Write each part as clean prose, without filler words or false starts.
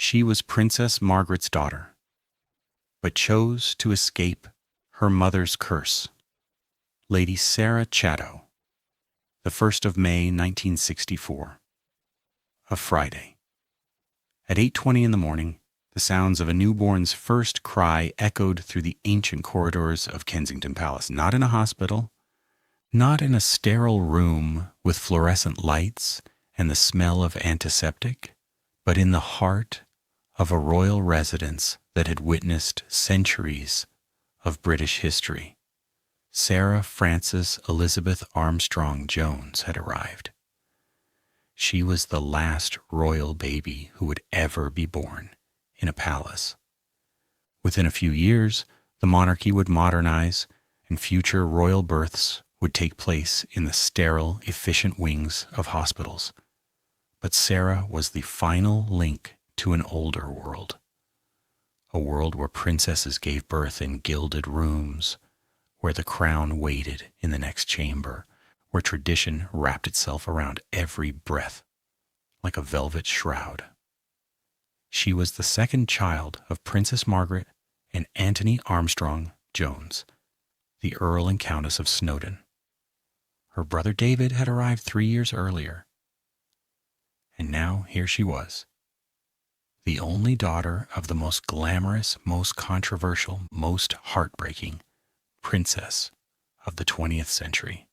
She was Princess Margaret's daughter, but chose to escape her mother's curse. Lady Sarah Chatto, the 1st of May, 1964, a Friday. At 8:20 in the morning, the sounds of a newborn's first cry echoed through the ancient corridors of Kensington Palace, not in a hospital, not in a sterile room with fluorescent lights and the smell of antiseptic, but in the heart of a royal residence that had witnessed centuries of British history. Sarah Frances Elizabeth Armstrong Jones had arrived. She was the last royal baby who would ever be born in a palace. Within a few years, the monarchy would modernize and future royal births would take place in the sterile, efficient wings of hospitals. But Sarah was the final link to an older world, a world where princesses gave birth in gilded rooms, where the crown waited in the next chamber, where tradition wrapped itself around every breath like a velvet shroud. She was the second child of Princess Margaret and Anthony Armstrong Jones, the Earl and Countess of Snowdon. Her brother David had arrived 3 years earlier. And now here she was, the only daughter of the most glamorous, most controversial, most heartbreaking princess of the 20th century.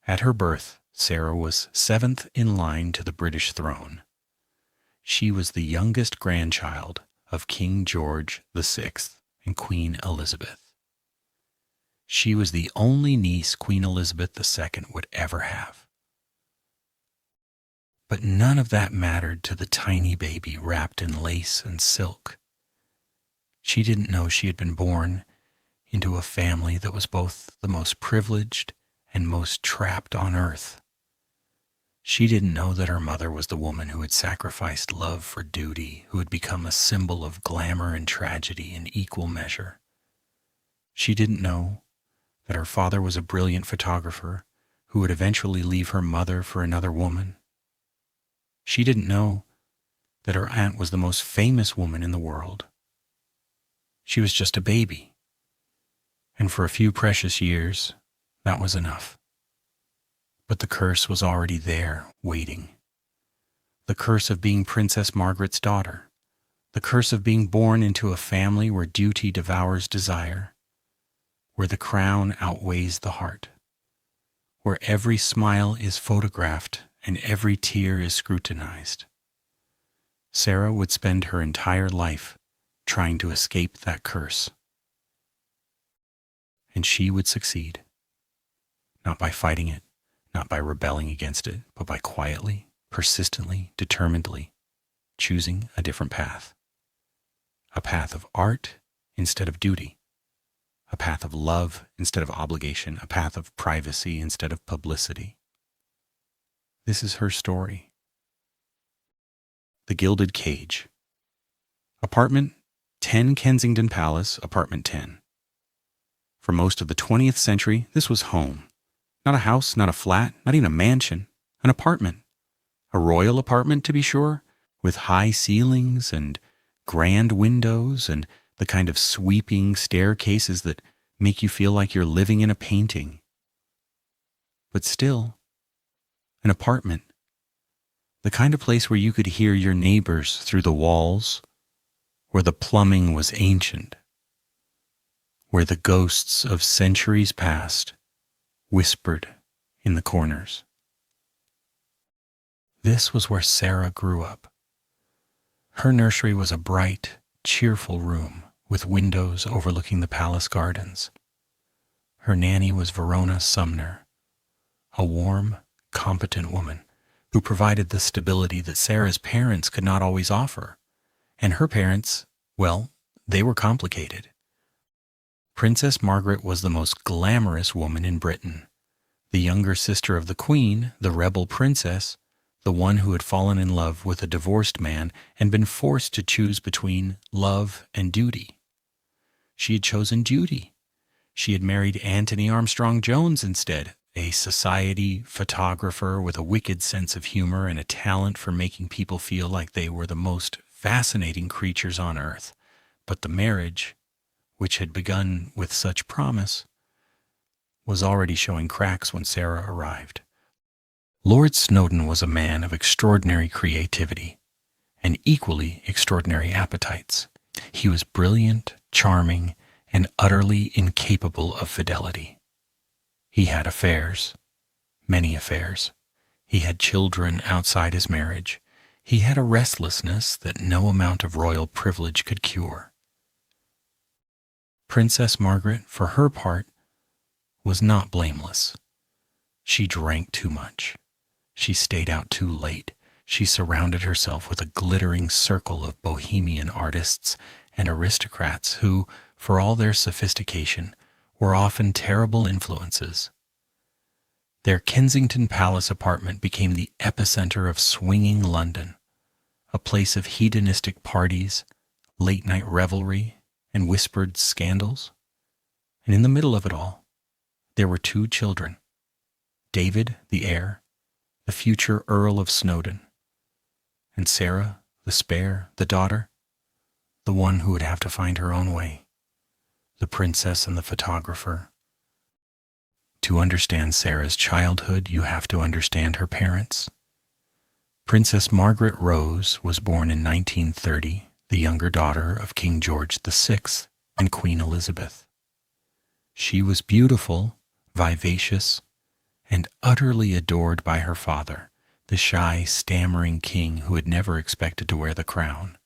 At her birth, Sarah was 7th in line to the British throne. She was the youngest grandchild of King George VI and Queen Elizabeth. She was the only niece Queen Elizabeth II would ever have. But none of that mattered to the tiny baby wrapped in lace and silk. She didn't know she had been born into a family that was both the most privileged and most trapped on earth. She didn't know that her mother was the woman who had sacrificed love for duty, who had become a symbol of glamour and tragedy in equal measure. She didn't know that her father was a brilliant photographer who would eventually leave her mother for another woman. She didn't know that her aunt was the most famous woman in the world. She was just a baby. And for a few precious years, that was enough. But the curse was already there, waiting. The curse of being Princess Margaret's daughter. The curse of being born into a family where duty devours desire, where the crown outweighs the heart, where every smile is photographed and every tear is scrutinized. Sarah would spend her entire life trying to escape that curse. And she would succeed, not by fighting it, not by rebelling against it, but by quietly, persistently, determinedly choosing a different path. A path of art instead of duty. A path of love instead of obligation. A path of privacy instead of publicity. This is her story. The Gilded Cage. Apartment 10 Kensington Palace, Apartment 10. For most of the 20th century, this was home. Not a house, not a flat, not even a mansion. An apartment. A royal apartment, to be sure, with high ceilings and grand windows and the kind of sweeping staircases that make you feel like you're living in a painting. But still, an apartment. The kind of place where you could hear your neighbors through the walls, where the plumbing was ancient, where the ghosts of centuries past whispered in the corners. This was where Sarah grew up. Her nursery was a bright, cheerful room with windows overlooking the palace gardens. Her nanny was Verona Sumner, a warm, competent woman who provided the stability that Sarah's parents could not always offer. And her parents, well, they were complicated. Princess Margaret was the most glamorous woman in Britain, the younger sister of the Queen, the rebel princess, the one who had fallen in love with a divorced man and been forced to choose between love and duty. She had chosen duty. She had married Anthony Armstrong Jones instead, a society photographer with a wicked sense of humor and a talent for making people feel like they were the most fascinating creatures on earth, but the marriage, which had begun with such promise, was already showing cracks when Sarah arrived. Lord Snowdon was a man of extraordinary creativity and equally extraordinary appetites. He was brilliant, charming, and utterly incapable of fidelity. He had affairs, many affairs. He had children outside his marriage. He had a restlessness that no amount of royal privilege could cure. Princess Margaret, for her part, was not blameless. She drank too much. She stayed out too late. She surrounded herself with a glittering circle of bohemian artists and aristocrats who, for all their sophistication, were often terrible influences. Their Kensington Palace apartment became the epicenter of swinging London, a place of hedonistic parties, late-night revelry, and whispered scandals. And in the middle of it all, there were two children, David, the heir, the future Earl of Snowdon, and Sarah, the spare, the daughter, the one who would have to find her own way, the princess and the photographer. To understand Sarah's childhood, you have to understand her parents. Princess Margaret Rose was born in 1930, the younger daughter of King George VI and Queen Elizabeth. She was beautiful, vivacious, and utterly adored by her father, the shy, stammering king who had never expected to wear the crown.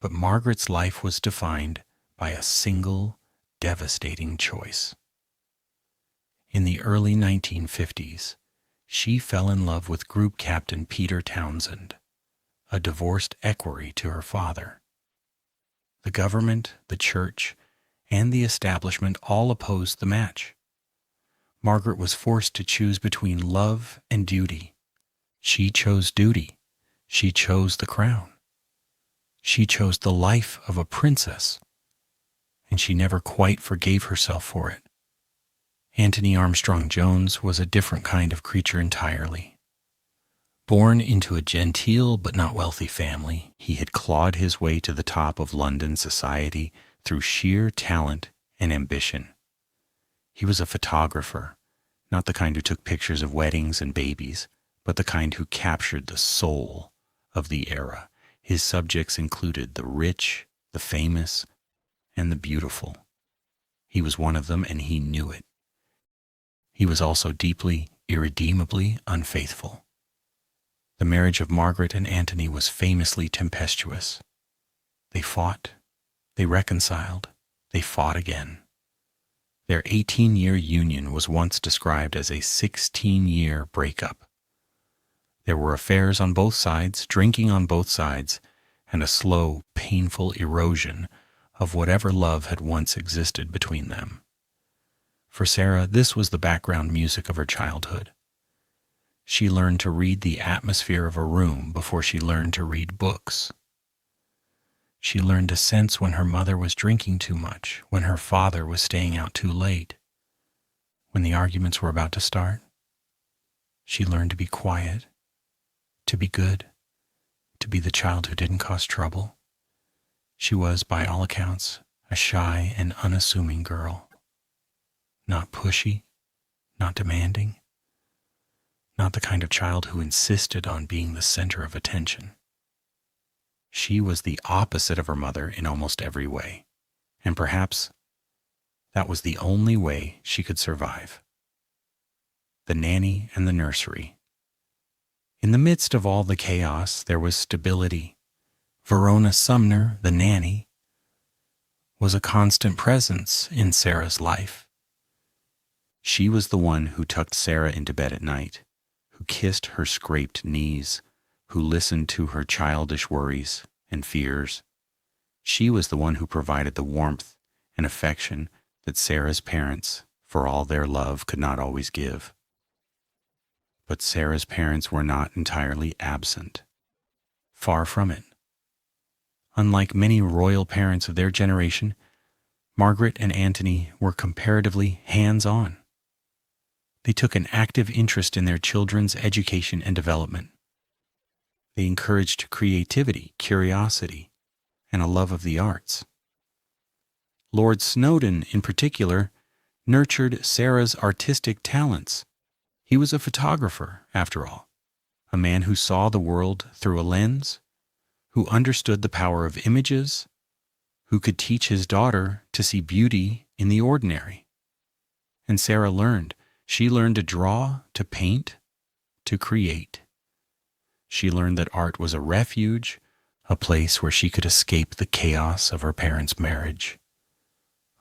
But Margaret's life was defined by a single, devastating choice. In the early 1950s, she fell in love with Group Captain Peter Townsend, a divorced equerry to her father. The government, the church, and the establishment all opposed the match. Margaret was forced to choose between love and duty. She chose duty. She chose the crown. She chose the life of a princess, and she never quite forgave herself for it. Anthony Armstrong Jones was a different kind of creature entirely. Born into a genteel but not wealthy family, he had clawed his way to the top of London society through sheer talent and ambition. He was a photographer, not the kind who took pictures of weddings and babies, but the kind who captured the soul of the era. His subjects included the rich, the famous, and the beautiful. He was one of them, and he knew it. He was also deeply, irredeemably unfaithful. The marriage of Margaret and Antony was famously tempestuous. They fought, they reconciled, they fought again. Their 18-year union was once described as a 16-year breakup. There were affairs on both sides, drinking on both sides, and a slow, painful erosion of whatever love had once existed between them. For Sarah, this was the background music of her childhood. She learned to read the atmosphere of a room before she learned to read books. She learned to sense when her mother was drinking too much, when her father was staying out too late, when the arguments were about to start. She learned to be quiet, to be good, to be the child who didn't cause trouble. She was, by all accounts, a shy and unassuming girl. Not pushy, not demanding, not the kind of child who insisted on being the center of attention. She was the opposite of her mother in almost every way, and perhaps that was the only way she could survive. The nanny and the nursery. In the midst of all the chaos, there was stability. Verona Sumner, the nanny, was a constant presence in Sarah's life. She was the one who tucked Sarah into bed at night, who kissed her scraped knees, who listened to her childish worries and fears. She was the one who provided the warmth and affection that Sarah's parents, for all their love, could not always give. But Sarah's parents were not entirely absent. Far from it. Unlike many royal parents of their generation, Margaret and Antony were comparatively hands-on. They took an active interest in their children's education and development. They encouraged creativity, curiosity, and a love of the arts. Lord Snowdon, in particular, nurtured Sarah's artistic talents. He was a photographer, after all, a man who saw the world through a lens, who understood the power of images, who could teach his daughter to see beauty in the ordinary. And Sarah learned. She learned to draw, to paint, to create. She learned that art was a refuge, a place where she could escape the chaos of her parents' marriage,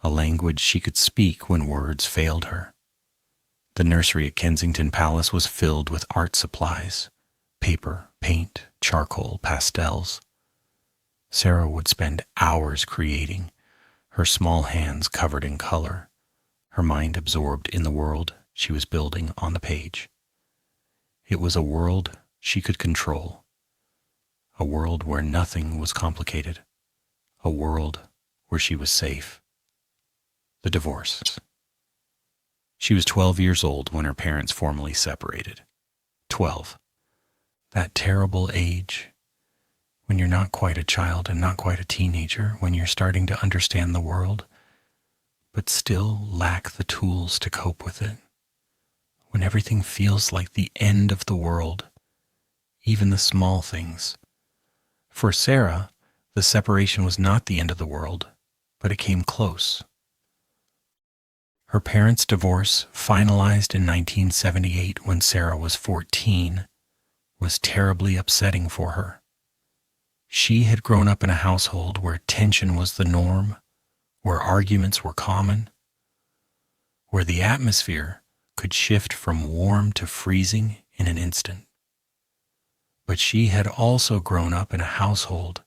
a language she could speak when words failed her. The nursery at Kensington Palace was filled with art supplies, paper, paint, charcoal, pastels. Sarah would spend hours creating, her small hands covered in color, her mind absorbed in the world she was building on the page. It was a world she could control, a world where nothing was complicated, a world where she was safe. The divorce. She was 12 years old when her parents formally separated. 12. That terrible age when you're not quite a child and not quite a teenager, when you're starting to understand the world, but still lack the tools to cope with it. When everything feels like the end of the world, even the small things. For Sarah, the separation was not the end of the world, but it came close. Her parents' divorce, finalized in 1978 when Sarah was 14, was terribly upsetting for her. She had grown up in a household where tension was the norm, where arguments were common, where the atmosphere could shift from warm to freezing in an instant. But she had also grown up in a household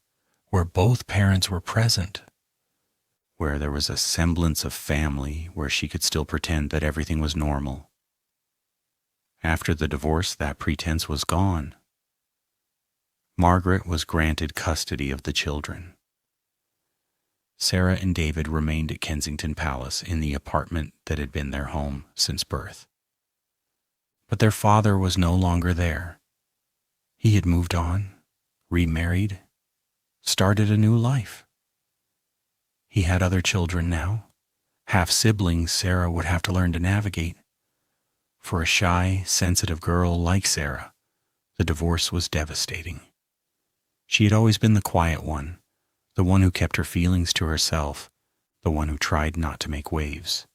where both parents were present, where there was a semblance of family, where she could still pretend that everything was normal. After the divorce, that pretense was gone. Margaret was granted custody of the children. Sarah and David remained at Kensington Palace in the apartment that had been their home since birth. But their father was no longer there. He had moved on, remarried, started a new life. He had other children now, half-siblings Sarah would have to learn to navigate. For a shy, sensitive girl like Sarah, the divorce was devastating. She had always been the quiet one, the one who kept her feelings to herself, the one who tried not to make waves.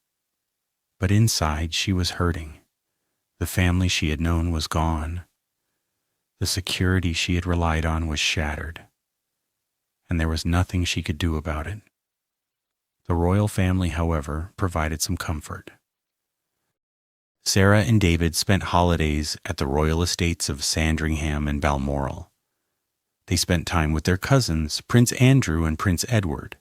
But inside she was hurting. The family she had known was gone. The security she had relied on was shattered, and there was nothing she could do about it. The royal family, however, provided some comfort. Sarah and David spent holidays at the royal estates of Sandringham and Balmoral. They spent time with their cousins, Prince Andrew and Prince Edward.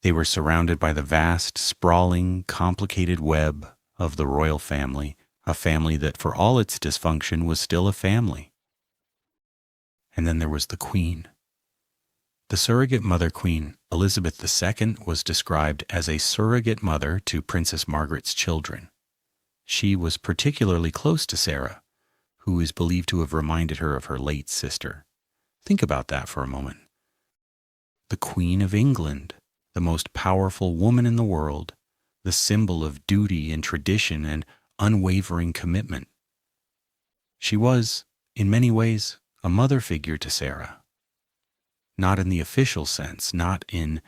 They were surrounded by the vast, sprawling, complicated web of the royal family, a family that, for all its dysfunction, was still a family. And then there was the Queen. The surrogate mother Queen Elizabeth II was described as a surrogate mother to Princess Margaret's children. She was particularly close to Sarah, who is believed to have reminded her of her late sister. Think about that for a moment. The Queen of England, the most powerful woman in the world, the symbol of duty and tradition and unwavering commitment. She was, in many ways, a mother figure to Sarah. Not in the official sense, not in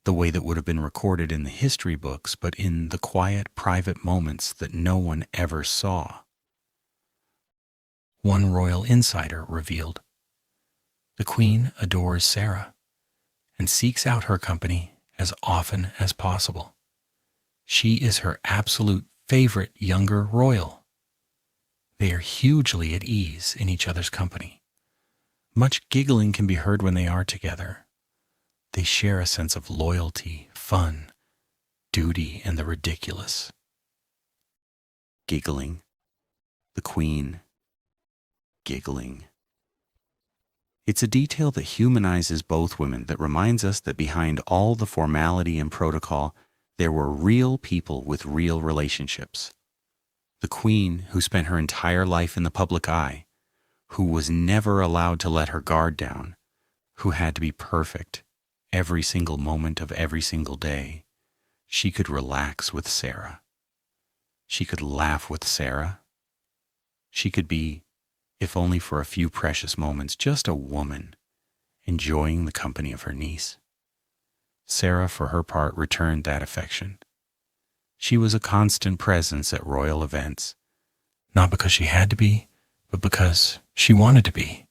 the way that would have been recorded in the history books, but in the quiet, private moments that no one ever saw. One royal insider revealed, "The Queen adores Sarah and seeks out her company as often as possible. She is her absolute favorite younger royal. They are hugely at ease in each other's company. Much giggling can be heard when they are together. They share a sense of loyalty, fun, duty, and the ridiculous." Giggling. The Queen. Giggling. It's a detail that humanizes both women, that reminds us that behind all the formality and protocol, there were real people with real relationships. The Queen, who spent her entire life in the public eye, who was never allowed to let her guard down, who had to be perfect every single moment of every single day, she could relax with Sarah. She could laugh with Sarah. She could be, if only for a few precious moments, just a woman enjoying the company of her niece. Sarah, for her part, returned that affection. She was a constant presence at royal events, not because she had to be, but because she wanted to be.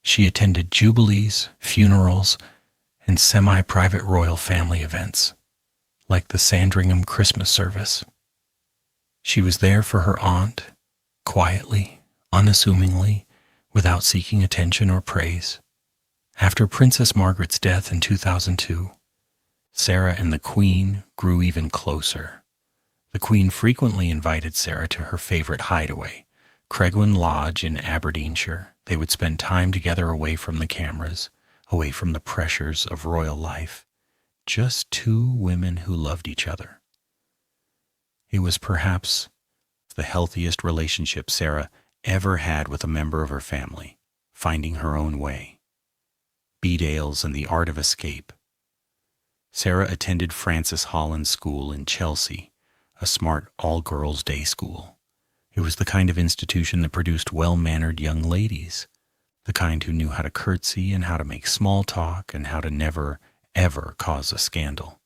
She attended jubilees, funerals, and semi-private royal family events, like the Sandringham Christmas service. She was there for her aunt, quietly, unassumingly, without seeking attention or praise. After Princess Margaret's death in 2002, Sarah and the Queen grew even closer. The Queen frequently invited Sarah to her favorite hideaway, Cregwyn Lodge in Aberdeenshire. They would spend time together away from the cameras, away from the pressures of royal life, just two women who loved each other. It was perhaps the healthiest relationship Sarah ever had with a member of her family, finding her own way. Bedales and the Art of Escape. Sarah attended Francis Holland School in Chelsea, a smart all-girls day school. It was the kind of institution that produced well-mannered young ladies, the kind who knew how to curtsy and how to make small talk and how to never, ever cause a scandal.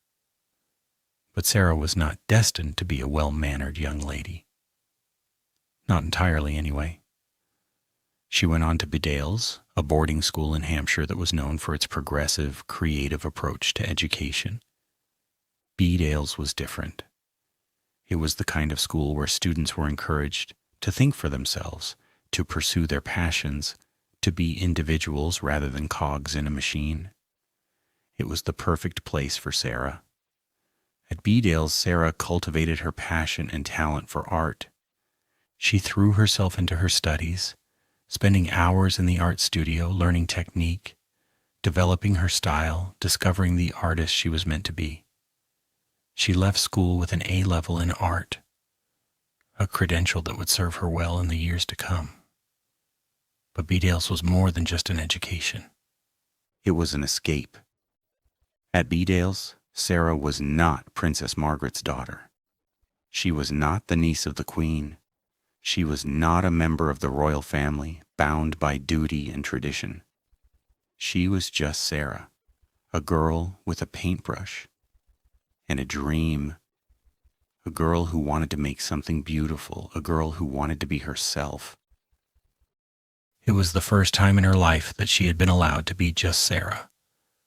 But Sarah was not destined to be a well-mannered young lady. Not entirely, anyway. She went on to Bedales, a boarding school in Hampshire that was known for its progressive, creative approach to education. Bedales was different. It was the kind of school where students were encouraged to think for themselves, to pursue their passions, to be individuals rather than cogs in a machine. It was the perfect place for Sarah. At Bedales, Sarah cultivated her passion and talent for art. She threw herself into her studies, spending hours in the art studio learning technique, developing her style, discovering the artist she was meant to be. She left school with an A-level in art, a credential that would serve her well in the years to come. But Bedales was more than just an education. It was an escape. At Bedales, Sarah was not Princess Margaret's daughter. She was not the niece of the Queen. She was not a member of the royal family, bound by duty and tradition. She was just Sarah, a girl with a paintbrush and a dream, a girl who wanted to make something beautiful, a girl who wanted to be herself. It was the first time in her life that she had been allowed to be just Sarah.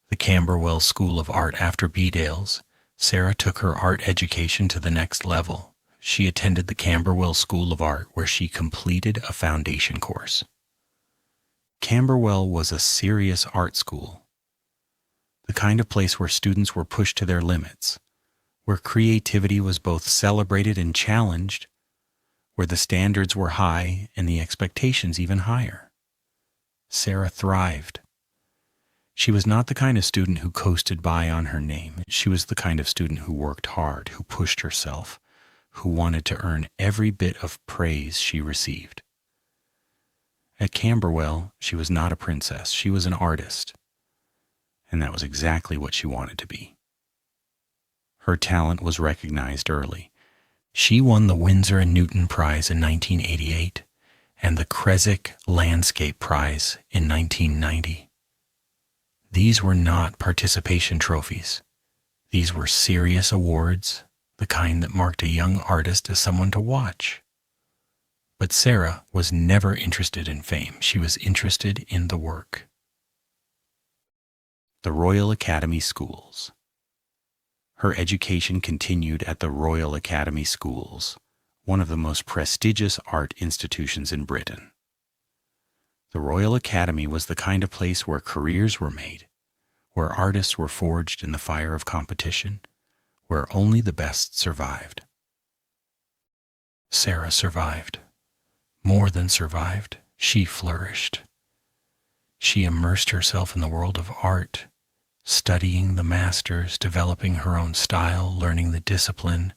The Camberwell School of Art after Bedales, Sarah took her art education to the next level. She attended the Camberwell School of Art, where she completed a foundation course. Camberwell was a serious art school, the kind of place where students were pushed to their limits, where creativity was both celebrated and challenged, where the standards were high and the expectations even higher. Sarah thrived. She was not the kind of student who coasted by on her name. She was the kind of student who worked hard, who pushed herself, who wanted to earn every bit of praise she received. At Camberwell, she was not a princess. She was an artist. And that was exactly what she wanted to be. Her talent was recognized early. She won the Winsor & Newton Prize in 1988 and the Creswick Landscape Prize in 1990. These were not participation trophies. These were serious awards, the kind that marked a young artist as someone to watch. But Sarah was never interested in fame. She was interested in the work. The Royal Academy Schools. Her education continued at the Royal Academy Schools, one of the most prestigious art institutions in Britain. The Royal Academy was the kind of place where careers were made, where artists were forged in the fire of competition, where only the best survived. Sarah survived. More than survived, she flourished. She immersed herself in the world of art, studying the masters, developing her own style, learning the discipline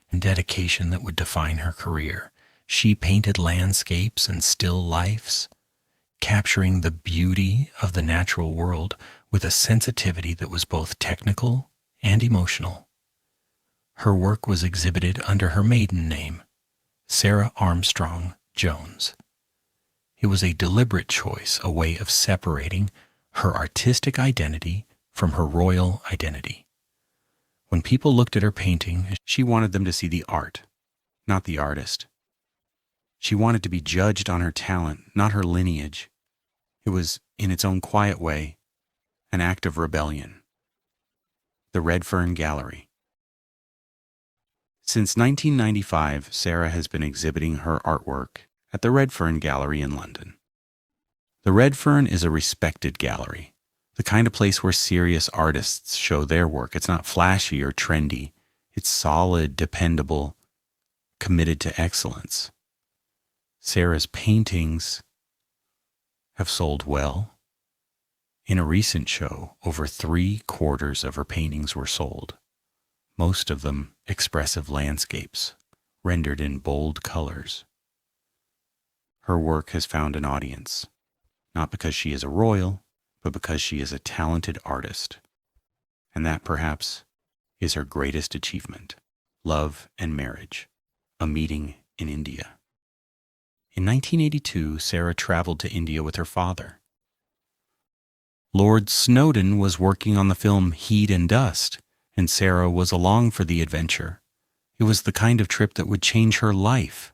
and dedication that would define her career. She painted landscapes and still lifes, capturing the beauty of the natural world with a sensitivity that was both technical and emotional. Her work was exhibited under her maiden name, Sarah Armstrong Jones. It was a deliberate choice, a way of separating her artistic identity from her royal identity. When people looked at her painting, She wanted them to see the art, not the artist. She wanted to be judged on her talent, not her lineage. It was, in its own quiet way, an act of rebellion. The Redfern Gallery. Since 1995, Sarah has been exhibiting her artwork at the Redfern Gallery in London. The Redfern is a respected gallery, the kind of place where serious artists show their work. It's not flashy or trendy. It's solid, dependable, committed to excellence. Sarah's paintings have sold well. In a recent show, over 3/4 of her paintings were sold, most of them expressive landscapes, rendered in bold colors. Her work has found an audience, not because she is a royal, but because she is a talented artist. And that, perhaps, is her greatest achievement: Love and Marriage, a meeting in India. In 1982, Sarah traveled to India with her father. Lord Snowdon was working on the film Heat and Dust, and Sarah was along for the adventure. It was the kind of trip that would change her life,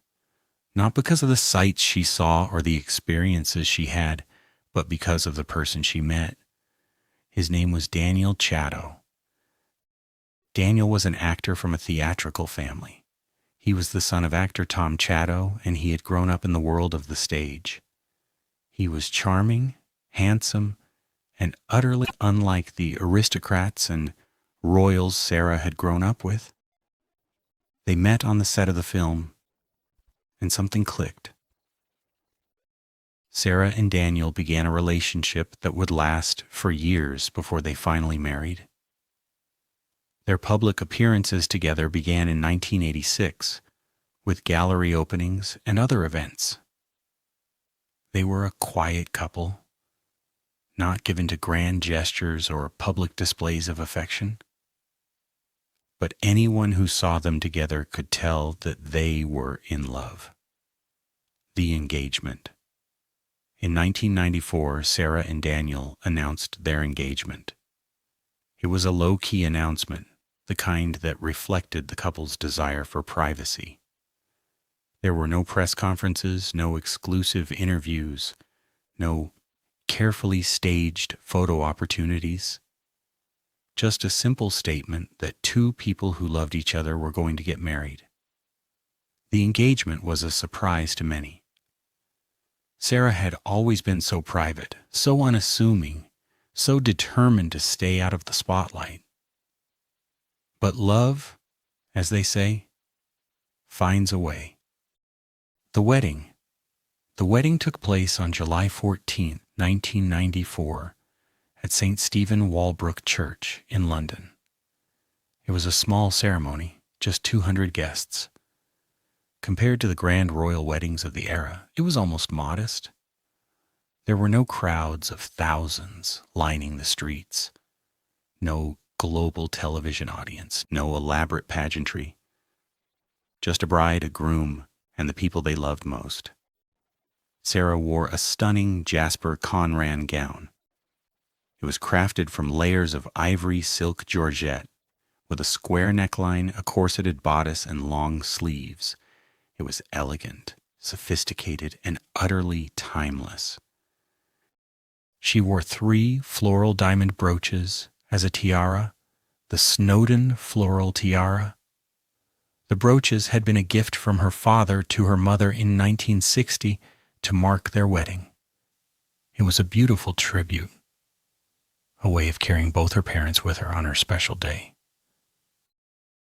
not because of the sights she saw or the experiences she had, but because of the person she met. His name was Daniel Chatto. Daniel was an actor from a theatrical family. He was the son of actor Tom Chatto, and he had grown up in the world of the stage. He was charming, handsome, and utterly unlike the aristocrats and royals Sarah had grown up with. They met on the set of the film, and something clicked. Sarah and Daniel began a relationship that would last for years before they finally married. Their public appearances together began in 1986, with gallery openings and other events. They were a quiet couple, not given to grand gestures or public displays of affection. But anyone who saw them together could tell that they were in love. The engagement. In 1994, Sarah and Daniel announced their engagement. It was a low-key announcement, the kind that reflected the couple's desire for privacy. There were no press conferences, no exclusive interviews, no carefully staged photo opportunities. Just a simple statement that two people who loved each other were going to get married. The engagement was a surprise to many. Sarah had always been so private, so unassuming, so determined to stay out of the spotlight. But love, as they say, finds a way. The wedding. The wedding took place on July 14, 1994, at St. Stephen Walbrook Church in London. It was a small ceremony, just 200 guests. Compared to the grand royal weddings of the era, it was almost modest. There were no crowds of thousands lining the streets, no global television audience, no elaborate pageantry. Just a bride, a groom, and the people they loved most. Sarah wore a stunning Jasper Conran gown. It was crafted from layers of ivory silk georgette, with a square neckline, a corseted bodice, and long sleeves. It was elegant, sophisticated, and utterly timeless. She wore 3 floral diamond brooches as a tiara, the Snowdon floral tiara. The brooches had been a gift from her father to her mother in 1960 to mark their wedding. It was a beautiful tribute, a way of carrying both her parents with her on her special day.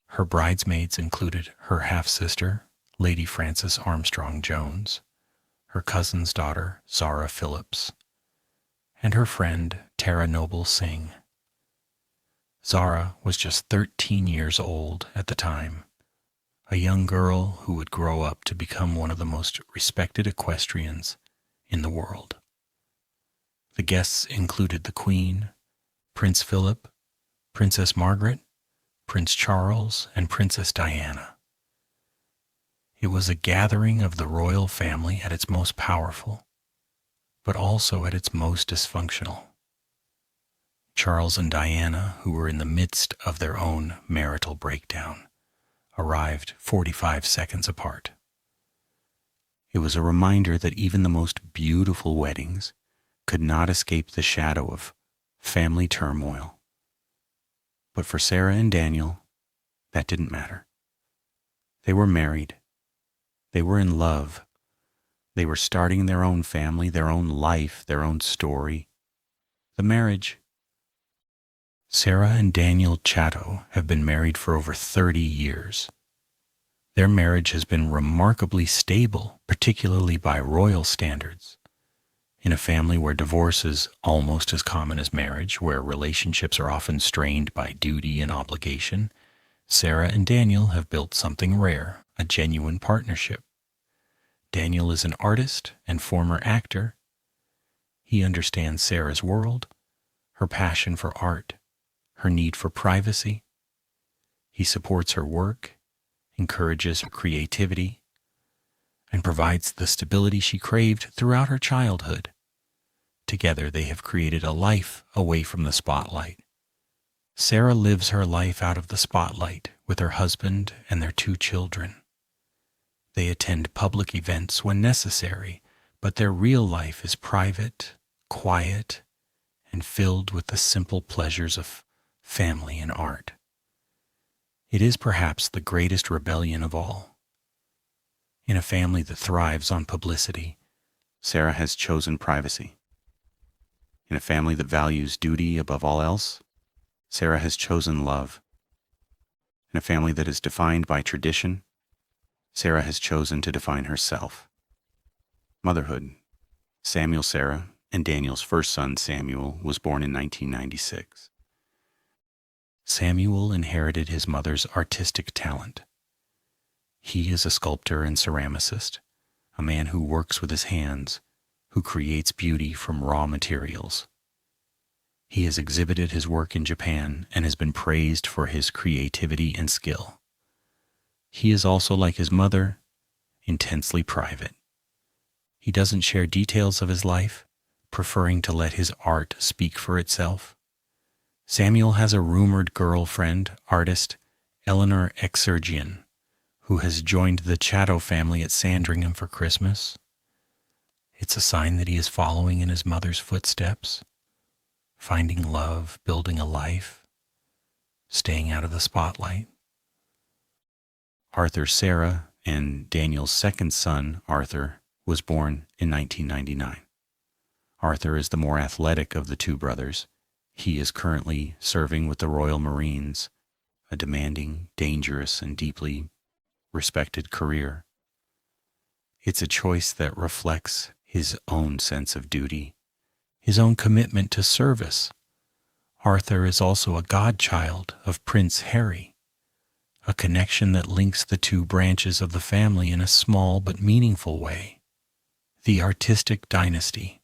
Her bridesmaids included her half-sister, Lady Frances Armstrong Jones, her cousin's daughter, Zara Phillips, and her friend, Tara Noble Singh. Zara was just 13 years old at the time, a young girl who would grow up to become one of the most respected equestrians in the world. The guests included the Queen, Prince Philip, Princess Margaret, Prince Charles, and Princess Diana. It was a gathering of the royal family at its most powerful, but also at its most dysfunctional. Charles and Diana, who were in the midst of their own marital breakdown, arrived 45 seconds apart. It was a reminder that even the most beautiful weddings could not escape the shadow of family turmoil. But for Sarah and Daniel, that didn't matter. They were married. They were in love. They were starting their own family, their own life, their own story. The marriage. Sarah and Daniel Chatto have been married for over 30 years. Their marriage has been remarkably stable, particularly by royal standards. In a family where divorce is almost as common as marriage, where relationships are often strained by duty and obligation, Sarah and Daniel have built something rare, a genuine partnership. Daniel is an artist and former actor. He understands Sarah's world, her passion for art, her need for privacy. He supports her work, encourages her creativity, and provides the stability she craved throughout her childhood. Together they have created a life away from the spotlight. Sarah lives her life out of the spotlight with her husband and their 2 children. They attend public events when necessary, but their real life is private, quiet, and filled with the simple pleasures of family and art. It is perhaps the greatest rebellion of all. In a family that thrives on publicity, Sarah has chosen privacy. In a family that values duty above all else, Sarah has chosen love. In a family that is defined by tradition, Sarah has chosen to define herself. Motherhood. Samuel Sarah and Daniel's first son, Samuel, was born in 1996. Samuel inherited his mother's artistic talent. He is a sculptor and ceramicist, a man who works with his hands, who creates beauty from raw materials. He has exhibited his work in Japan and has been praised for his creativity and skill. He is also, like his mother, intensely private. He doesn't share details of his life, preferring to let his art speak for itself. Samuel has a rumored girlfriend, artist Eleanor Exergian, who has joined the Chatto family at Sandringham for Christmas. It's a sign that he is following in his mother's footsteps, finding love, building a life, staying out of the spotlight. Arthur Sarah and Daniel's second son, Arthur, was born in 1999. Arthur is the more athletic of the 2 brothers. He is currently serving with the Royal Marines, a demanding, dangerous, and deeply respected career. It's a choice that reflects his own sense of duty, his own commitment to service. Arthur is also a godchild of Prince Harry, a connection that links the 2 branches of the family in a small but meaningful way. The artistic dynasty.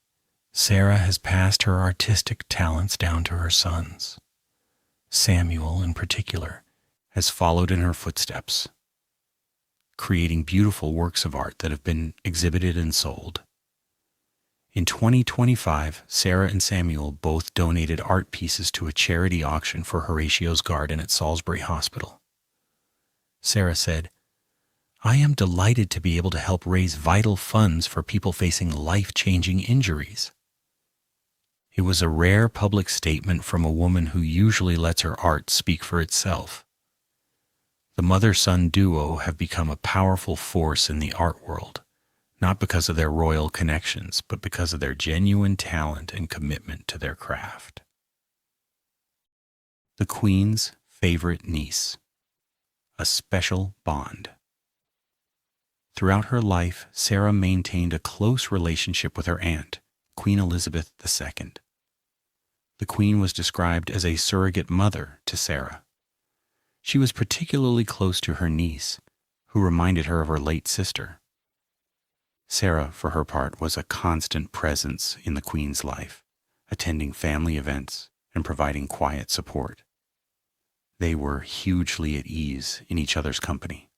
Sarah has passed her artistic talents down to her sons. Samuel, in particular, has followed in her footsteps, creating beautiful works of art that have been exhibited and sold. In 2025, Sarah and Samuel both donated art pieces to a charity auction for Horatio's Garden at Salisbury Hospital. Sarah said, "I am delighted to be able to help raise vital funds for people facing life-changing injuries." It was a rare public statement from a woman who usually lets her art speak for itself. The mother-son duo have become a powerful force in the art world, not because of their royal connections, but because of their genuine talent and commitment to their craft. The Queen's favorite niece. A special bond. Throughout her life, Sarah maintained a close relationship with her aunt, Queen Elizabeth II. The Queen was described as a surrogate mother to Sarah. She was particularly close to her niece, who reminded her of her late sister. Sarah, for her part, was a constant presence in the Queen's life, attending family events and providing quiet support. They were hugely at ease in each other's company.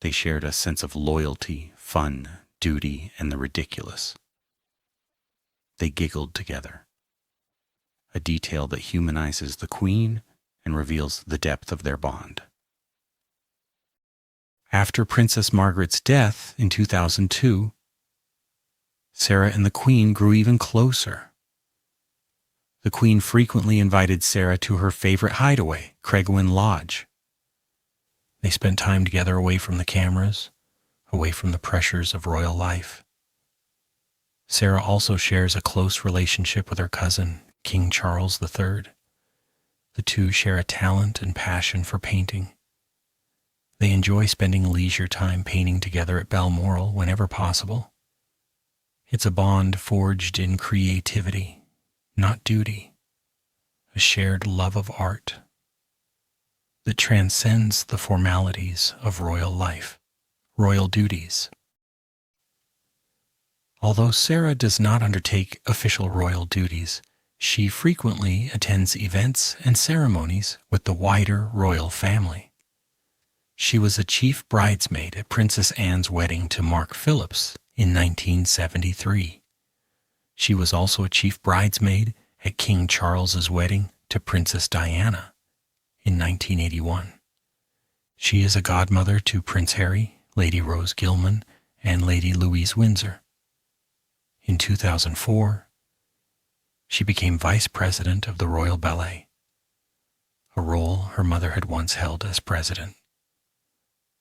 They shared a sense of loyalty, fun, duty, and the ridiculous. They giggled together, a detail that humanizes the Queen and reveals the depth of their bond. After Princess Margaret's death in 2002, Sarah and the Queen grew even closer. The Queen frequently invited Sarah to her favorite hideaway, Craiggowyn Lodge. They spent time together away from the cameras, away from the pressures of royal life. Sarah also shares a close relationship with her cousin, King Charles III. The two share a talent and passion for painting. They enjoy spending leisure time painting together at Balmoral whenever possible. It's a bond forged in creativity, not duty, a shared love of art that transcends the formalities of royal life, royal duties. Although Sarah does not undertake official royal duties, she frequently attends events and ceremonies with the wider royal family. She was a chief bridesmaid at Princess Anne's wedding to Mark Phillips in 1973. She was also a chief bridesmaid at King Charles's wedding to Princess Diana in 1981. She is a godmother to Prince Harry, Lady Rose Gilman, and Lady Louise Windsor. In 2004, she became vice president of the Royal Ballet, a role her mother had once held as president.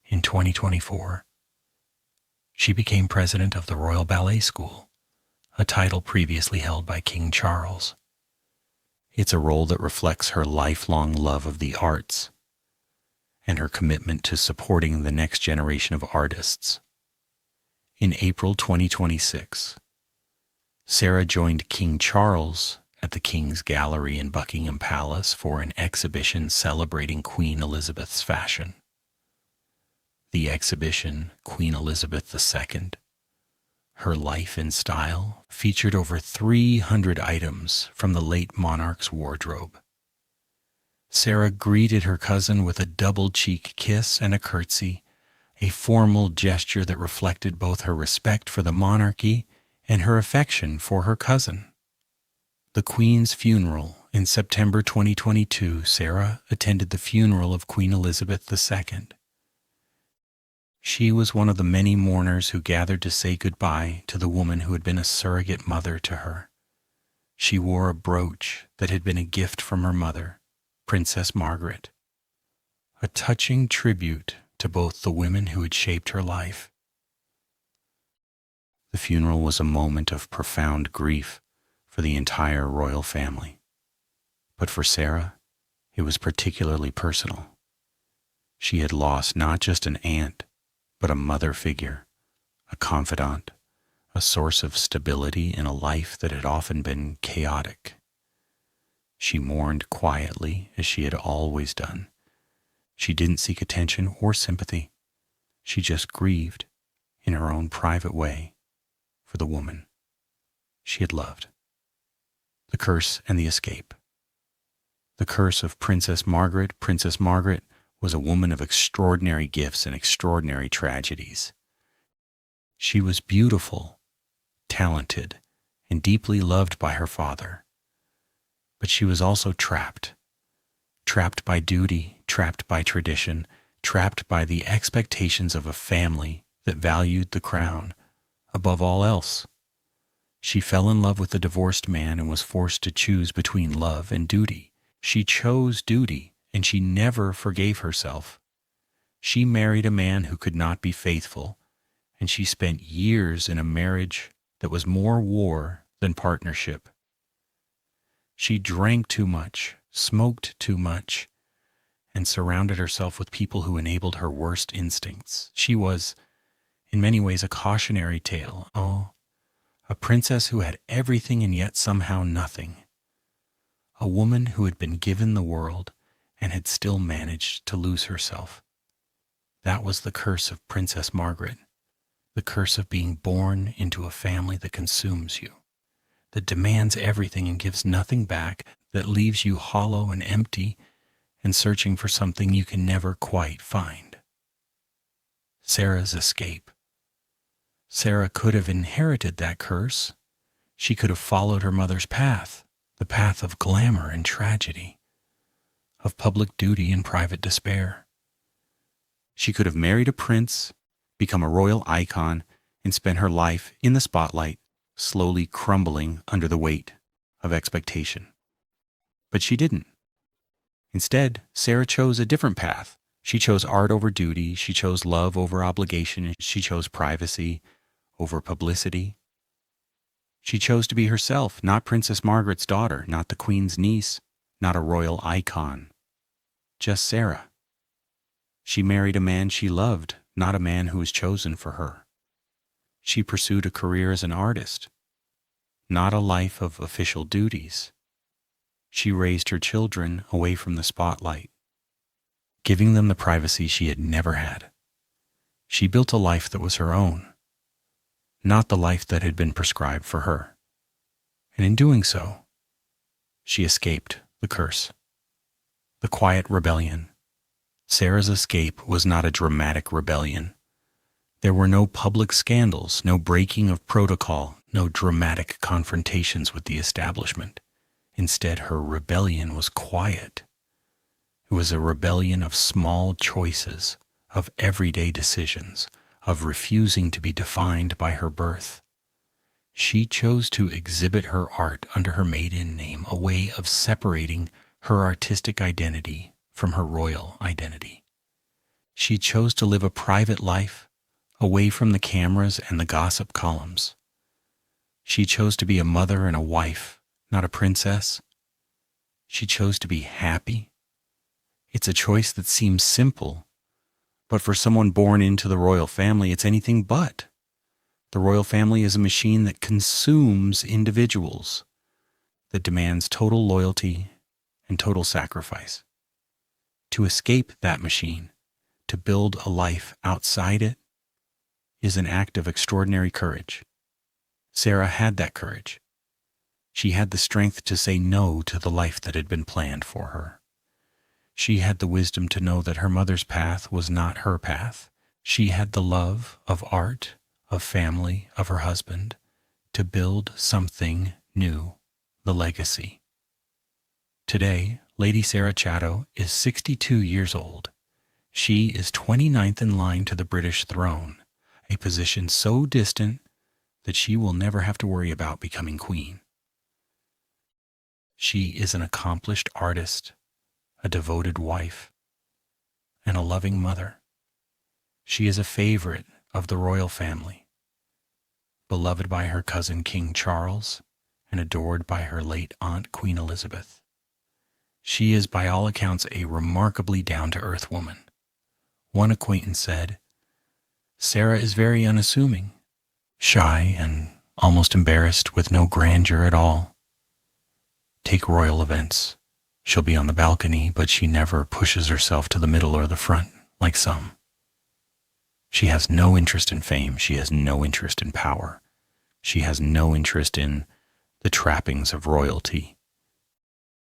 In 2024, she became president of the Royal Ballet School, a title previously held by King Charles. It's a role that reflects her lifelong love of the arts and her commitment to supporting the next generation of artists. In April 2026, Sarah joined King Charles at the King's Gallery in Buckingham Palace for an exhibition celebrating Queen Elizabeth's fashion. The exhibition, Queen Elizabeth II, Her Life in Style, featured over 300 items from the late monarch's wardrobe. Sarah greeted her cousin with a double-cheek kiss and a curtsy, a formal gesture that reflected both her respect for the monarchy and her affection for her cousin. The Queen's funeral in September 2022, Sarah attended the funeral of Queen Elizabeth II. She was one of the many mourners who gathered to say goodbye to the woman who had been a surrogate mother to her. She wore a brooch that had been a gift from her mother, Princess Margaret, a touching tribute to both the women who had shaped her life. The funeral was a moment of profound grief for the entire royal family. But for Sarah, it was particularly personal. She had lost not just an aunt, but a mother figure, a confidant, a source of stability in a life that had often been chaotic. She mourned quietly, as she had always done. She didn't seek attention or sympathy. She just grieved, in her own private way, for the woman she had loved. The Curse and the Escape. The Curse of Princess Margaret. Princess Margaret was a woman of extraordinary gifts and extraordinary tragedies. She was beautiful, talented, and deeply loved by her father. But she was also trapped by duty, trapped by tradition, trapped by the expectations of a family that valued the crown above all else. She fell in love with a divorced man and was forced to choose between love and duty. She chose duty, and she never forgave herself. She married a man who could not be faithful, and she spent years in a marriage that was more war than partnership. She drank too much, smoked too much, and surrounded herself with people who enabled her worst instincts. She was, in many ways, a cautionary tale. Oh, a princess who had everything and yet somehow nothing. A woman who had been given the world and had still managed to lose herself. That was the curse of Princess Margaret, the curse of being born into a family that consumes you, that demands everything and gives nothing back, that leaves you hollow and empty and searching for something you can never quite find. Sarah's escape. Sarah could have inherited that curse. She could have followed her mother's path, the path of glamour and tragedy, of public duty and private despair. She could have married a prince, become a royal icon, and spent her life in the spotlight, slowly crumbling under the weight of expectation. But she didn't. Instead, Sarah chose a different path. She chose art over duty. She chose love over obligation. She chose privacy over publicity. She chose to be herself, not Princess Margaret's daughter, not the Queen's niece, not a royal icon. Just Sarah. She married a man she loved, not a man who was chosen for her. She pursued a career as an artist, not a life of official duties. She raised her children away from the spotlight, giving them the privacy she had never had. She built a life that was her own, not the life that had been prescribed for her. And in doing so, she escaped the curse. The quiet rebellion. Sarah's escape was not a dramatic rebellion. There were no public scandals, no breaking of protocol, no dramatic confrontations with the establishment. Instead, her rebellion was quiet. It was a rebellion of small choices, of everyday decisions, of refusing to be defined by her birth. She chose to exhibit her art under her maiden name, a way of separating her artistic identity from her royal identity. She chose to live a private life, away from the cameras and the gossip columns. She chose to be a mother and a wife, not a princess. She chose to be happy. It's a choice that seems simple, but for someone born into the royal family, it's anything but. The royal family is a machine that consumes individuals, that demands total loyalty and total sacrifice. To escape that machine, to build a life outside it, is an act of extraordinary courage. Sarah had that courage. She had the strength to say no to the life that had been planned for her. She had the wisdom to know that her mother's path was not her path. She had the love of art, of family, of her husband, to build something new, the legacy. Today, Lady Sarah Chatto is 62 years old. She is 29th in line to the British throne, a position so distant that she will never have to worry about becoming queen. She is an accomplished artist, a devoted wife, and a loving mother. She is a favorite of the royal family, beloved by her cousin King Charles and adored by her late aunt Queen Elizabeth. She is by all accounts a remarkably down-to-earth woman. One acquaintance said, "Sarah is very unassuming, shy and almost embarrassed, with no grandeur at all. Take royal events. She'll be on the balcony, but she never pushes herself to the middle or the front, like some. She has no interest in fame. She has no interest in power. She has no interest in the trappings of royalty.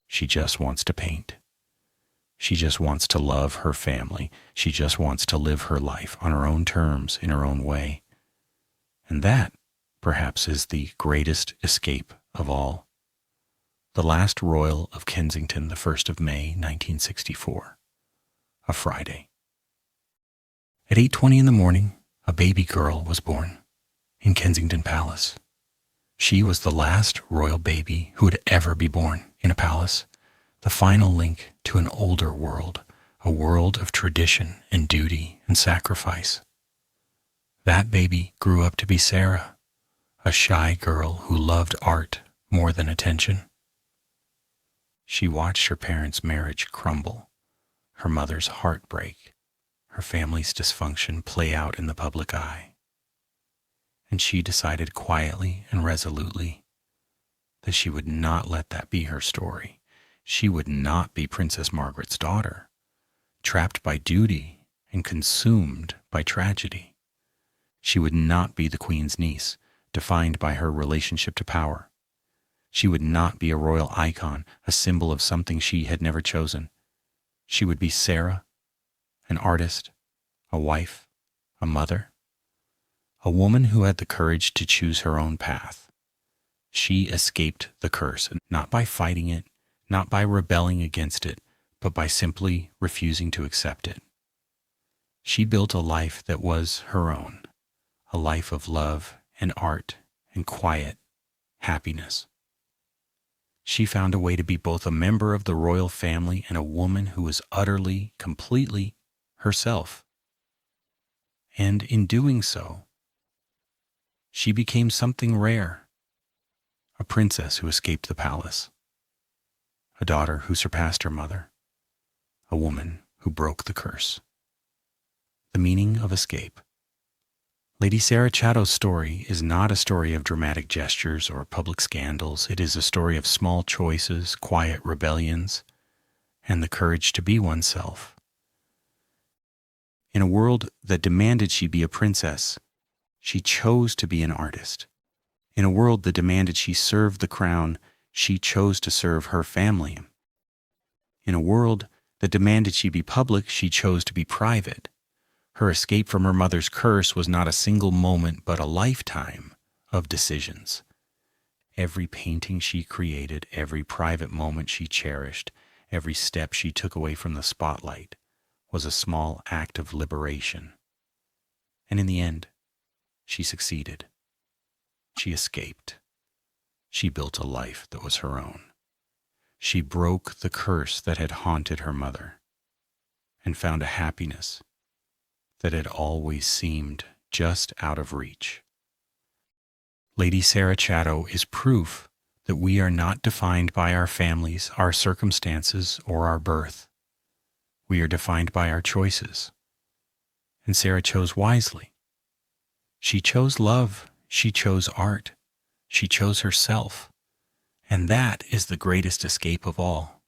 She just wants to paint. She just wants to love her family. She just wants to live her life on her own terms, in her own way. And that, perhaps, is the greatest escape of all. The last royal of Kensington, the 1st of May, 1964, a Friday. At 8:20 in the morning, a baby girl was born in Kensington Palace. She was the last royal baby who would ever be born in a palace, the final link to an older world, a world of tradition and duty and sacrifice. That baby grew up to be Sarah, a shy girl who loved art more than attention. She watched her parents' marriage crumble, her mother's heart break, her family's dysfunction play out in the public eye. And she decided quietly and resolutely that she would not let that be her story. She would not be Princess Margaret's daughter, trapped by duty and consumed by tragedy. She would not be the Queen's niece, defined by her relationship to power. She would not be a royal icon, a symbol of something she had never chosen. She would be Sarah, an artist, a wife, a mother, a woman who had the courage to choose her own path. She escaped the curse, not by fighting it, not by rebelling against it, but by simply refusing to accept it. She built a life that was her own, a life of love and art and quiet happiness. She found a way to be both a member of the royal family and a woman who was utterly, completely herself. And in doing so, she became something rare, a princess who escaped the palace, a daughter who surpassed her mother, a woman who broke the curse. The meaning of escape. Lady Sarah Chatto's story is not a story of dramatic gestures or public scandals. It is a story of small choices, quiet rebellions, and the courage to be oneself. In a world that demanded she be a princess, she chose to be an artist. In a world that demanded she serve the crown, she chose to serve her family. In a world that demanded she be public, she chose to be private. Her escape from her mother's curse was not a single moment, but a lifetime of decisions. Every painting she created, every private moment she cherished, every step she took away from the spotlight was a small act of liberation. And in the end, she succeeded. She escaped. She built a life that was her own. She broke the curse that had haunted her mother and found a happiness that had always seemed just out of reach. Lady Sarah Chatto is proof that we are not defined by our families, our circumstances, or our birth. We are defined by our choices. And Sarah chose wisely. She chose love. She chose art. She chose herself. And that is the greatest escape of all.